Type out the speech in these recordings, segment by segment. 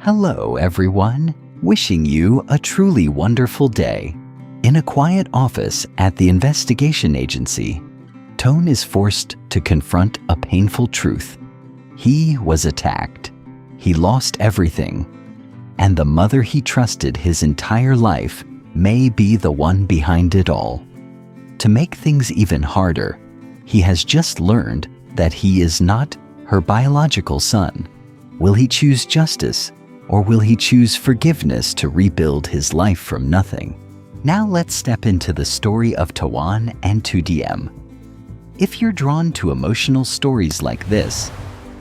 Hello, everyone. Wishing you a truly wonderful day. In a quiet office at the investigation agency, Toan is forced to confront a painful truth. He was attacked. He lost everything. And the mother he trusted his entire life may be the one behind it all. To make things even harder, he has just learned that he is not her biological son. Will he choose justice, or will he choose forgiveness to rebuild his life from nothing? Now let's step into the story of Toan and lytudiem. If you're drawn to emotional stories like this,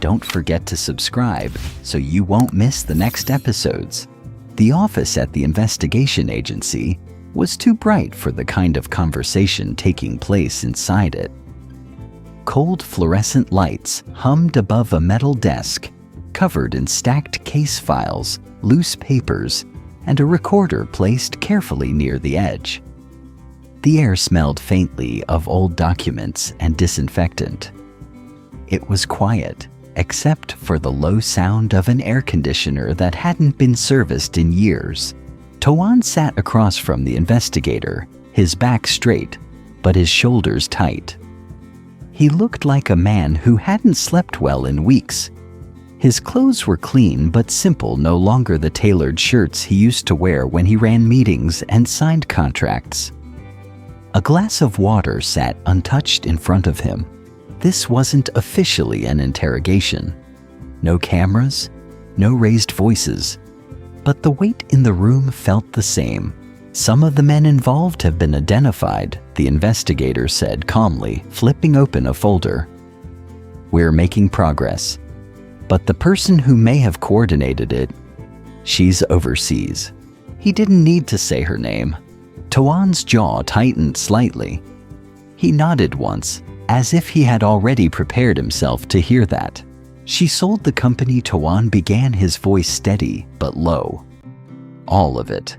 don't forget to subscribe so you won't miss the next episodes. The office at the investigation agency was too bright for the kind of conversation taking place inside it. Cold fluorescent lights hummed above a metal desk, covered in stacked case files, loose papers, and a recorder placed carefully near the edge. The air smelled faintly of old documents and disinfectant. It was quiet, except for the low sound of an air conditioner that hadn't been serviced in years. Toan sat across from the investigator, his back straight, but his shoulders tight. He looked like a man who hadn't slept well in weeks. His clothes were clean but simple, no longer the tailored shirts he used to wear when he ran meetings and signed contracts. A glass of water sat untouched in front of him. This wasn't officially an interrogation. No cameras, no raised voices. But the weight in the room felt the same. Some of the men involved have been identified, the investigator said calmly, flipping open a folder. We're making progress. But the person who may have coordinated it, she's overseas. He didn't need to say her name. Toan's jaw tightened slightly. He nodded once, as if he had already prepared himself to hear that. She sold the company. Toan began, his voice steady but low. All of it.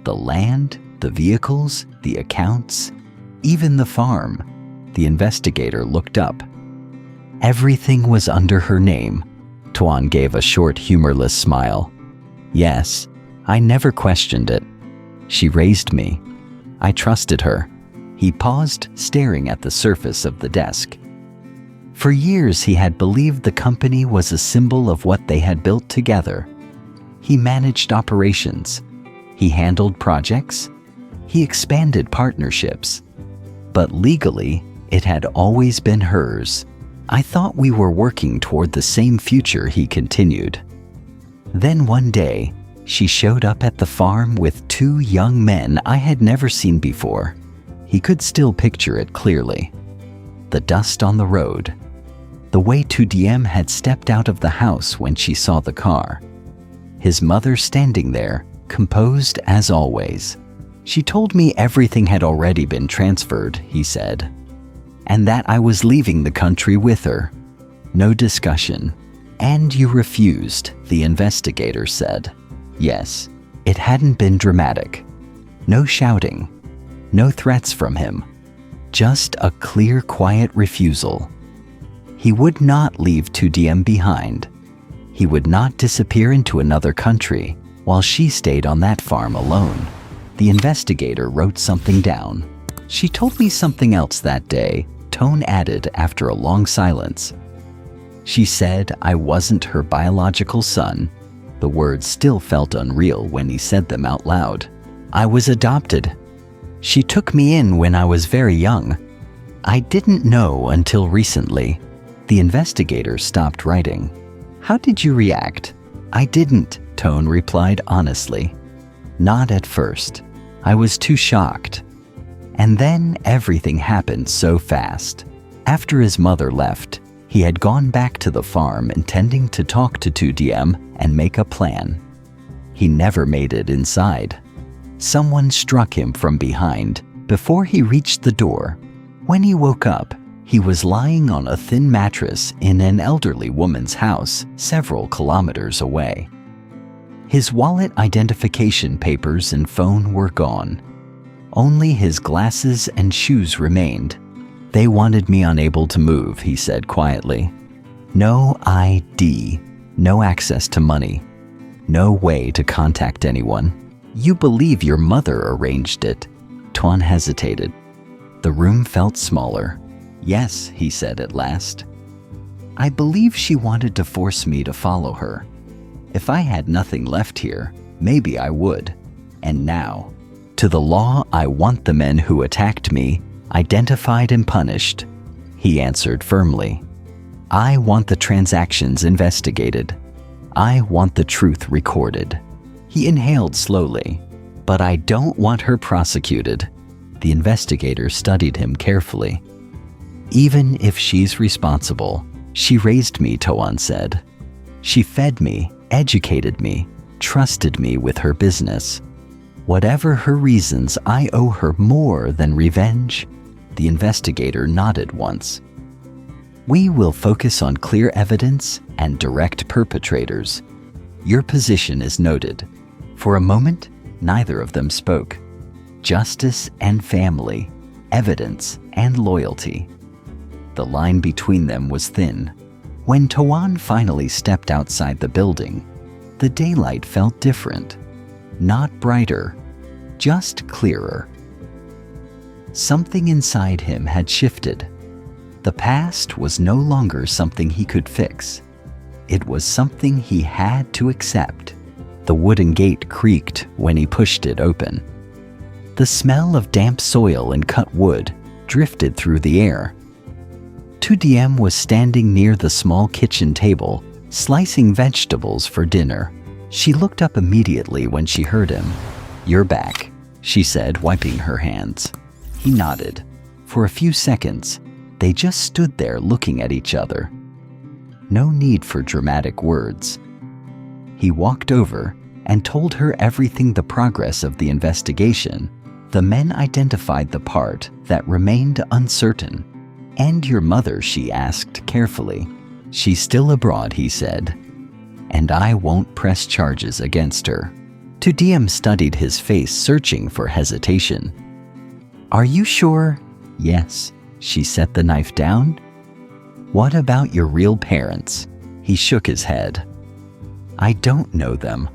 The land, the vehicles, the accounts, even the farm. The investigator looked up. Everything was under her name. Toan gave a short, humorless smile. Yes, I never questioned it. She raised me. I trusted her. He paused, staring at the surface of the desk. For years he had believed the company was a symbol of what they had built together. He managed operations. He handled projects. He expanded partnerships. But legally, it had always been hers. I thought we were working toward the same future, he continued. Then one day, she showed up at the farm with two young men I had never seen before. He could still picture it clearly. The dust on the road. The way lytudiem had stepped out of the house when she saw the car. His mother standing there, composed as always. She told me everything had already been transferred, he said, and that I was leaving the country with her. No discussion. And you refused, the investigator said. Yes, it hadn't been dramatic. No shouting. No threats from him. Just a clear, quiet refusal. He would not leave lytudiem behind. He would not disappear into another country while she stayed on that farm alone. The investigator wrote something down. She told me something else that day, Toan added after a long silence. She said I wasn't her biological son. The words still felt unreal when he said them out loud. I was adopted. She took me in when I was very young. I didn't know until recently. The investigator stopped writing. How did you react? I didn't, Toan replied honestly. Not at first. I was too shocked. And then everything happened so fast. After his mother left, he had gone back to the farm intending to talk to lytudiem and make a plan. He never made it inside. Someone struck him from behind before he reached the door. When he woke up, he was lying on a thin mattress in an elderly woman's house several kilometers away. His wallet, identification papers, and phone were gone. Only his glasses and shoes remained. They wanted me unable to move, he said quietly. No ID, no access to money, no way to contact anyone. You believe your mother arranged it. Toan hesitated. The room felt smaller. Yes, he said at last. I believe she wanted to force me to follow her. If I had nothing left here, maybe I would. And now, to the law, I want the men who attacked me identified and punished, he answered firmly. I want the transactions investigated. I want the truth recorded. He inhaled slowly. But I don't want her prosecuted. The investigator studied him carefully. Even if she's responsible, she raised me, Toan said. She fed me, educated me, trusted me with her business. Whatever her reasons, I owe her more than revenge. The investigator nodded once. We will focus on clear evidence and direct perpetrators. Your position is noted. For a moment, neither of them spoke. Justice and family, evidence and loyalty. The line between them was thin. When Toan finally stepped outside the building, the daylight felt different. Not brighter, just clearer. Something inside him had shifted. The past was no longer something he could fix. It was something he had to accept. The wooden gate creaked when he pushed it open. The smell of damp soil and cut wood drifted through the air. Lytudiem was standing near the small kitchen table, slicing vegetables for dinner. She looked up immediately when she heard him. You're back, she said, wiping her hands. He nodded. For a few seconds, they just stood there looking at each other. No need for dramatic words. He walked over and told her everything, the progress of the investigation. The men identified the part that remained uncertain. And your mother, she asked carefully. She's still abroad, he said. And I won't press charges against her. Lytudiem studied his face, searching for hesitation. Are you sure? Yes. She set the knife down. What about your real parents? He shook his head. I don't know them.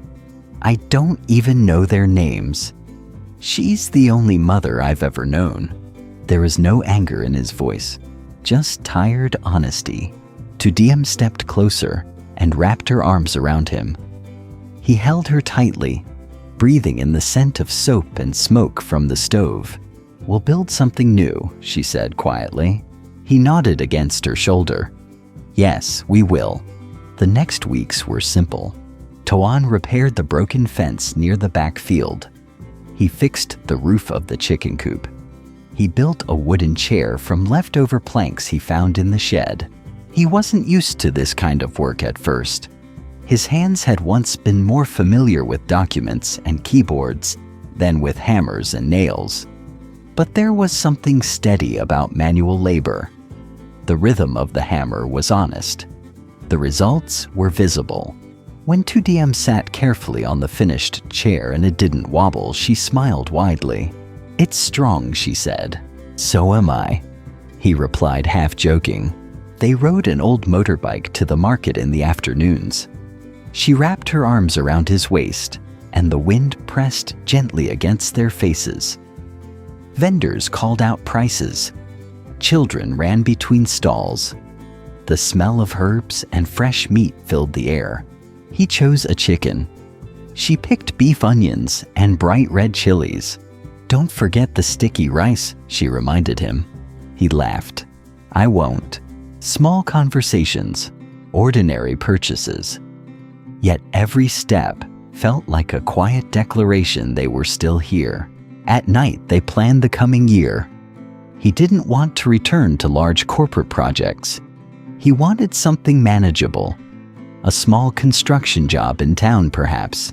I don't even know their names. She's the only mother I've ever known. There was no anger in his voice, just tired honesty. Lytudiem stepped closer and wrapped her arms around him. He held her tightly, breathing in the scent of soap and smoke from the stove. We'll build something new, she said quietly. He nodded against her shoulder. Yes, we will. The next weeks were simple. Toan repaired the broken fence near the back field. He fixed the roof of the chicken coop. He built a wooden chair from leftover planks he found in the shed. He wasn't used to this kind of work at first. His hands had once been more familiar with documents and keyboards than with hammers and nails. But there was something steady about manual labor. The rhythm of the hammer was honest. The results were visible. When Lytudiem sat carefully on the finished chair and it didn't wobble, she smiled widely. It's strong, she said. So am I, he replied, half joking. They rode an old motorbike to the market in the afternoons. She wrapped her arms around his waist, and the wind pressed gently against their faces. Vendors called out prices. Children ran between stalls. The smell of herbs and fresh meat filled the air. He chose a chicken. She picked beef onions and bright red chilies. Don't forget the sticky rice, she reminded him. He laughed. I won't. Small conversations, ordinary purchases. Yet every step felt like a quiet declaration they were still here. At night, they planned the coming year. He didn't want to return to large corporate projects. He wanted something manageable. A small construction job in town, perhaps.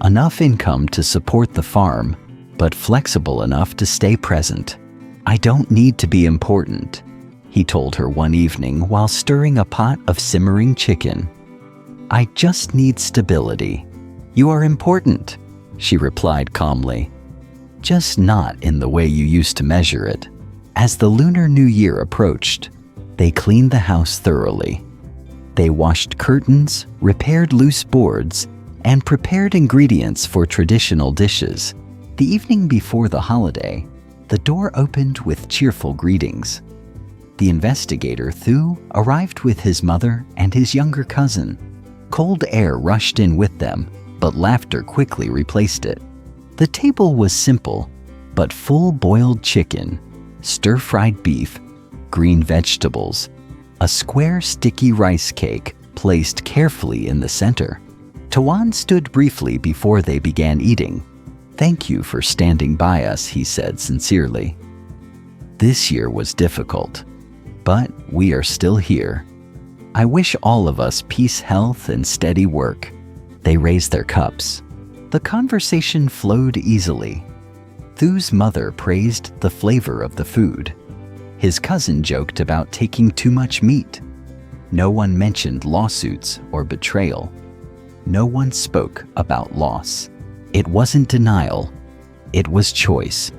Enough income to support the farm, but flexible enough to stay present. I don't need to be important, he told her one evening while stirring a pot of simmering chicken. I just need stability. You are important, she replied calmly. Just not in the way you used to measure it. As the Lunar New Year approached, they cleaned the house thoroughly. They washed curtains, repaired loose boards, and prepared ingredients for traditional dishes. The evening before the holiday, the door opened with cheerful greetings. The investigator, Thu, arrived with his mother and his younger cousin. Cold air rushed in with them, but laughter quickly replaced it. The table was simple, but full boiled chicken, stir-fried beef, green vegetables, a square sticky rice cake placed carefully in the center. Toan stood briefly before they began eating. "Thank you for standing by us," he said sincerely. "This year was difficult, but we are still here. I wish all of us peace, health, and steady work." They raised their cups. The conversation flowed easily. Thu's mother praised the flavor of the food. His cousin joked about taking too much meat. No one mentioned lawsuits or betrayal. No one spoke about loss. It wasn't denial, it was choice.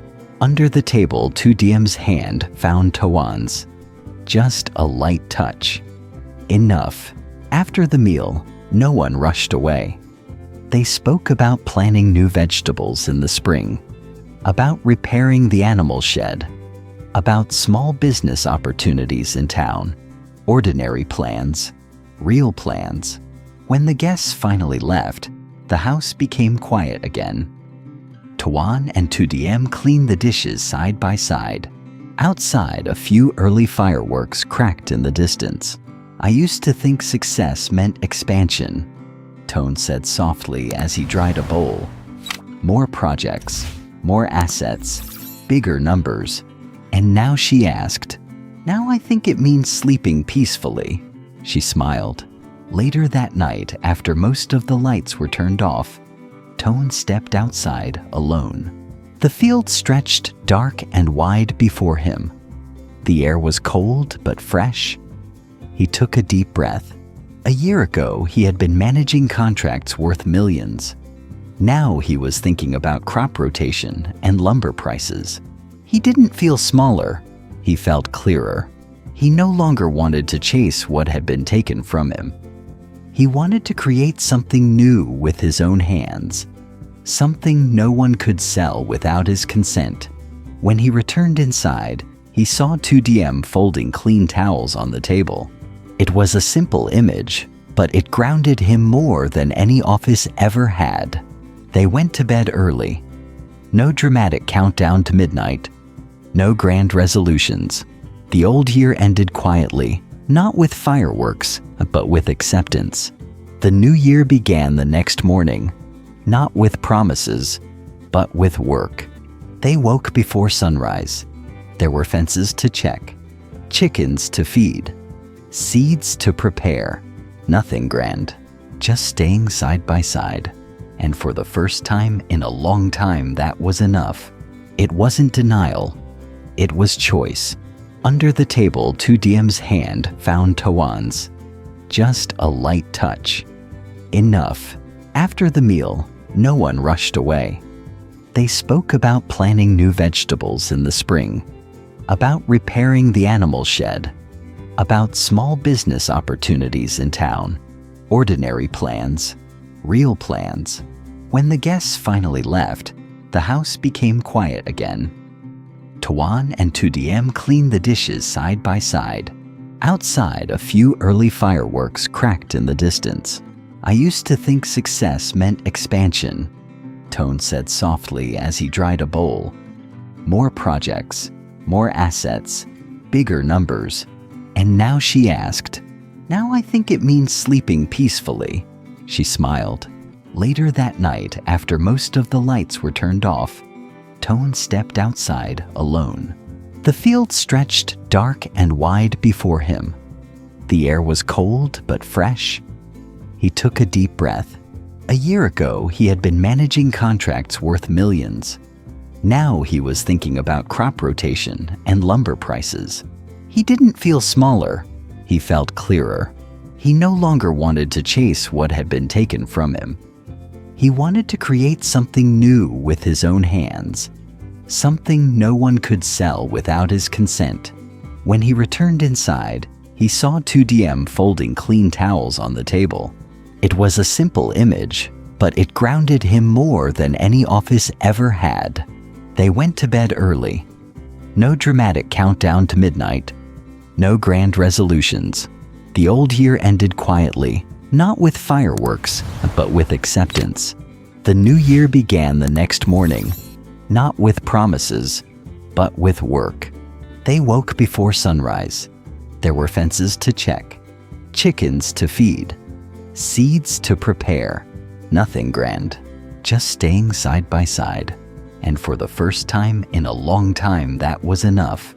Under the table, Lytudiem's hand found Toan's. Just a light touch. Enough. After the meal, no one rushed away. They spoke about planting new vegetables in the spring, about repairing the animal shed, about small business opportunities in town, ordinary plans, real plans. When the guests finally left, the house became quiet again. Toan and Lytudiem cleaned the dishes side by side. Outside, a few early fireworks cracked in the distance. "I used to think success meant expansion," Toan said softly as he dried a bowl. "More projects, more assets, bigger numbers." And now she asked, "Now I think it means sleeping peacefully." She smiled. Later that night, after most of the lights were turned off, Toan stepped outside alone. The field stretched dark and wide before him. The air was cold but fresh. He took a deep breath. A year ago, he had been managing contracts worth millions. Now he was thinking about crop rotation and lumber prices. He didn't feel smaller, he felt clearer. He no longer wanted to chase what had been taken from him. He wanted to create something new with his own hands, something no one could sell without his consent. When he returned inside, he saw Lytudiem folding clean towels on the table. It was a simple image, but it grounded him more than any office ever had. They went to bed early. No dramatic countdown to midnight. No grand resolutions. The old year ended quietly, not with fireworks, but with acceptance. The new year began the next morning, not with promises, but with work. They woke before sunrise. There were fences to check, chickens to feed, seeds to prepare. Nothing grand, just staying side by side. And for the first time in a long time, that was enough. It wasn't denial, it was choice. Under the table, Lytudiem's hand found Toan's. Just a light touch. Enough. After the meal, no one rushed away. They spoke about planting new vegetables in the spring, about repairing the animal shed, about small business opportunities in town, ordinary plans, real plans. When the guests finally left, the house became quiet again. Toan and Lytudiem cleaned the dishes side by side. Outside, a few early fireworks cracked in the distance. "I used to think success meant expansion," Toan said softly as he dried a bowl. "More projects, more assets, bigger numbers." And now she asked, "Now I think it means sleeping peacefully." She smiled. Later that night, after most of the lights were turned off, Toan stepped outside alone. The field stretched dark and wide before him. The air was cold but fresh. He took a deep breath. A year ago, he had been managing contracts worth millions. Now he was thinking about crop rotation and lumber prices. He didn't feel smaller, he felt clearer. He no longer wanted to chase what had been taken from him. He wanted to create something new with his own hands, something no one could sell without his consent. When he returned inside, he saw Lytudiem folding clean towels on the table. It was a simple image, but it grounded him more than any office ever had. They went to bed early. No dramatic countdown to midnight. No grand resolutions. The old year ended quietly, not with fireworks, but with acceptance. The new year began the next morning, not with promises, but with work. They woke before sunrise. There were fences to check, chickens to feed, seeds to prepare. Nothing grand, just staying side by side. And for the first time in a long time, that was enough.